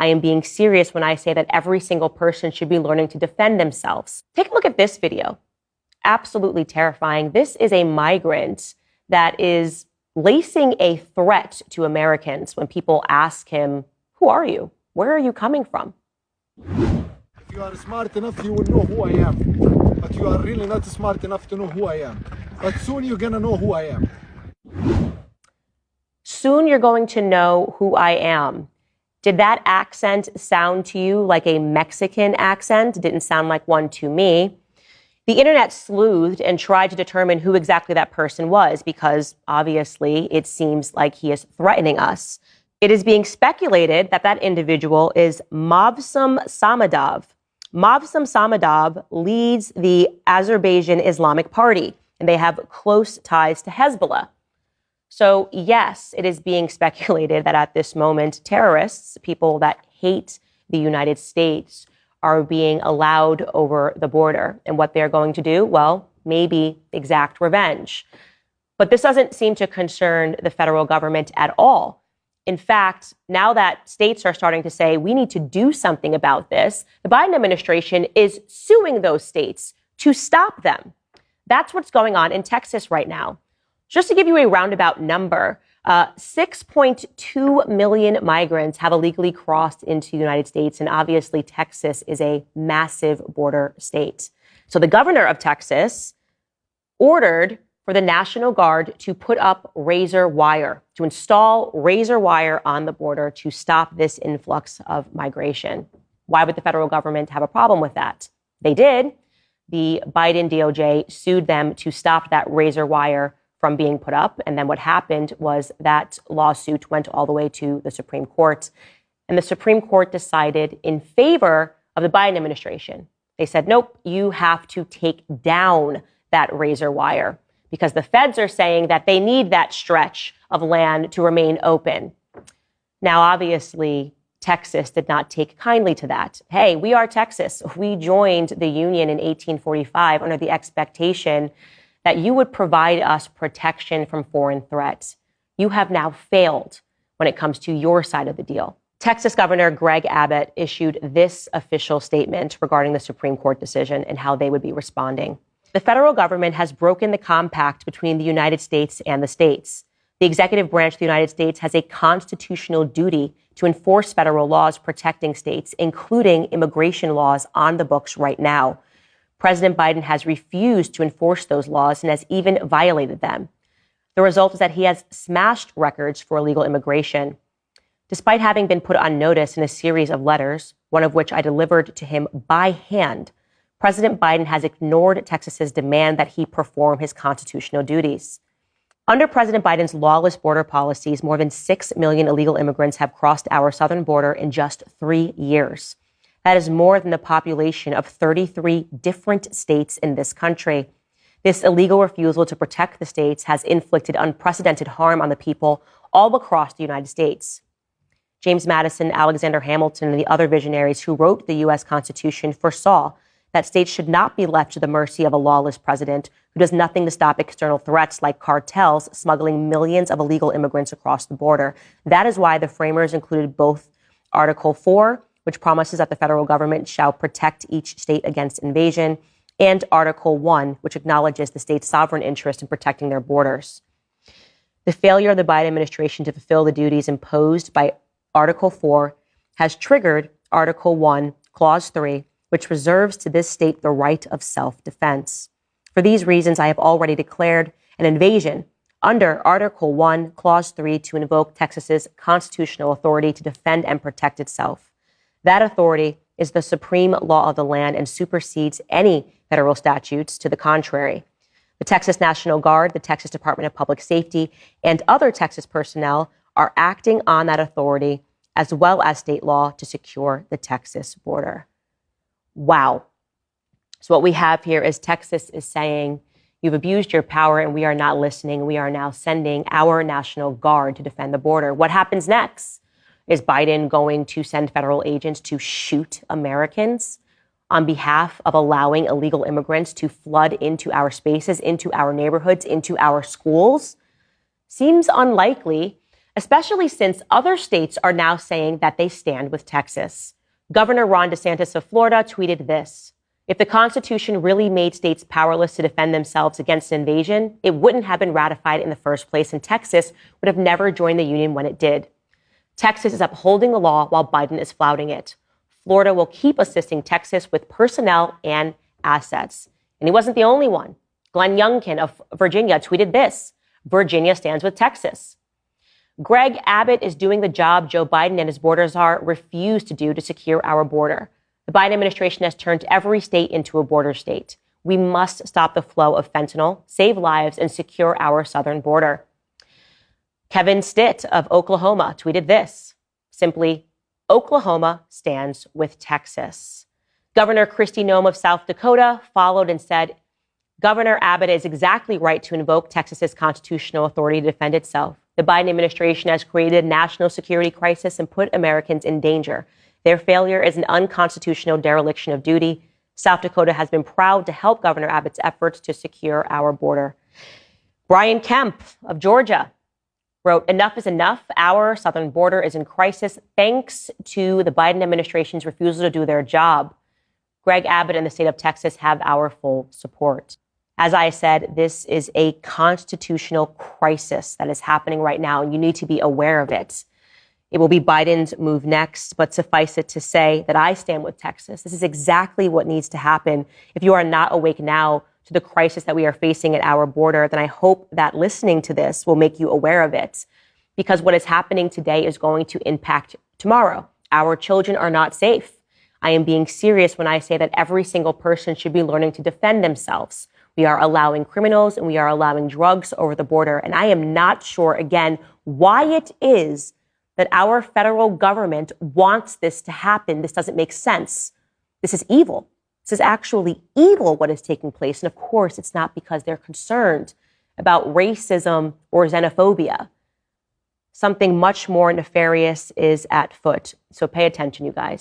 I am being serious when I say that every single person should be learning to defend themselves. Take a look at this video. Absolutely terrifying. This is a migrant that is lacing a threat to Americans when people ask him, "Who are you? Where are you coming from?" If you are smart enough, you will know who I am. But you are really not smart enough to know who I am. But soon you're going to know who I am. Soon you're going to know who I am. Did that accent sound to you like a Mexican accent? It didn't sound like one to me. The internet sleuthed and tried to determine who exactly that person was because obviously it seems like he is threatening us. It is being speculated that that individual is Mavsum Samadov. Mavsum Samadov leads the Azerbaijan Islamic Party, and they have close ties to Hezbollah. So yes, it is being speculated that at this moment, terrorists, people that hate the United States, are being allowed over the border. And what they're going to do, well, maybe exact revenge. But this doesn't seem to concern the federal government at all. In fact, now that states are starting to say we need to do something about this, the Biden administration is suing those states to stop them. That's what's going on in Texas right now. Just to give you a roundabout number, 6.2 million migrants have illegally crossed into the United States, and obviously Texas is a massive border state. So the governor of Texas ordered for the National Guard to put up razor wire, to install razor wire on the border to stop this influx of migration. Why would the federal government have a problem with that? They did. The Biden DOJ sued them to stop that razor wire from being put up. And then what happened was that lawsuit went all the way to the Supreme Court. And the Supreme Court decided in favor of the Biden administration. They said, nope, you have to take down that razor wire because the feds are saying that they need that stretch of land to remain open. Now, obviously, Texas did not take kindly to that. Hey, we are Texas. We joined the Union in 1845 under the expectation that you would provide us protection from foreign threats. You have now failed when it comes to your side of the deal. Texas Governor Greg Abbott issued this official statement regarding the Supreme Court decision and how they would be responding. The federal government has broken the compact between the United States and the states. The executive branch of the United States has a constitutional duty to enforce federal laws protecting states, including immigration laws on the books right now. President Biden has refused to enforce those laws and has even violated them. The result is that he has smashed records for illegal immigration. Despite having been put on notice in a series of letters, one of which I delivered to him by hand, President Biden has ignored Texas's demand that he perform his constitutional duties. Under President Biden's lawless border policies, more than 6 million illegal immigrants have crossed our southern border in just 3 years. That is more than the population of 33 different states in this country. This illegal refusal to protect the states has inflicted unprecedented harm on the people all across the United States. James Madison, Alexander Hamilton, and the other visionaries who wrote the U.S. Constitution foresaw that states should not be left to the mercy of a lawless president who does nothing to stop external threats like cartels smuggling millions of illegal immigrants across the border. That is why the framers included both Article 4, which promises that the federal government shall protect each state against invasion, and Article 1, which acknowledges the state's sovereign interest in protecting their borders. The failure of the Biden administration to fulfill the duties imposed by Article 4 has triggered Article 1, Clause 3, which reserves to this state the right of self-defense. For these reasons, I have already declared an invasion under Article 1, Clause 3 to invoke Texas's constitutional authority to defend and protect itself. That authority is the supreme law of the land and supersedes any federal statutes to the contrary. The Texas National Guard, the Texas Department of Public Safety, and other Texas personnel are acting on that authority as well as state law to secure the Texas border. Wow. So what we have here is Texas is saying, you've abused your power and we are not listening. We are now sending our National Guard to defend the border. What happens next? Is Biden going to send federal agents to shoot Americans on behalf of allowing illegal immigrants to flood into our spaces, into our neighborhoods, into our schools? Seems unlikely, especially since other states are now saying that they stand with Texas. Governor Ron DeSantis of Florida tweeted this: "If the Constitution really made states powerless to defend themselves against an invasion, it wouldn't have been ratified in the first place, and Texas would have never joined the union when it did." Texas is upholding the law while Biden is flouting it. Florida will keep assisting Texas with personnel and assets. And he wasn't the only one. Glenn Youngkin of Virginia tweeted this: "Virginia stands with Texas." Greg Abbott is doing the job Joe Biden and his border czar refused to do to secure our border. The Biden administration has turned every state into a border state. We must stop the flow of fentanyl, save lives, and secure our southern border. Kevin Stitt of Oklahoma tweeted this: simply, "Oklahoma stands with Texas." Governor Kristi Noem of South Dakota followed and said, "Governor Abbott is exactly right to invoke Texas's constitutional authority to defend itself. The Biden administration has created a national security crisis and put Americans in danger. Their failure is an unconstitutional dereliction of duty. South Dakota has been proud to help Governor Abbott's efforts to secure our border." Brian Kemp of Georgia wrote, "Enough is enough. Our southern border is in crisis thanks to the Biden administration's refusal to do their job. Greg Abbott and the state of Texas have our full support." As I said, this is a constitutional crisis that is happening right now, and you need to be aware of it. It will be Biden's move next, but suffice it to say that I stand with Texas. This is exactly what needs to happen. If you are not awake now to the crisis that we are facing at our border, then I hope that listening to this will make you aware of it, because what is happening today is going to impact tomorrow. Our children are not safe. I am being serious when I say that every single person should be learning to defend themselves. We are allowing criminals and we are allowing drugs over the border. And I am not sure, again, why it is that our federal government wants this to happen. This doesn't make sense. This is evil. This is actually evil, what is taking place. And of course, it's not because they're concerned about racism or xenophobia. Something much more nefarious is at foot. So pay attention, you guys.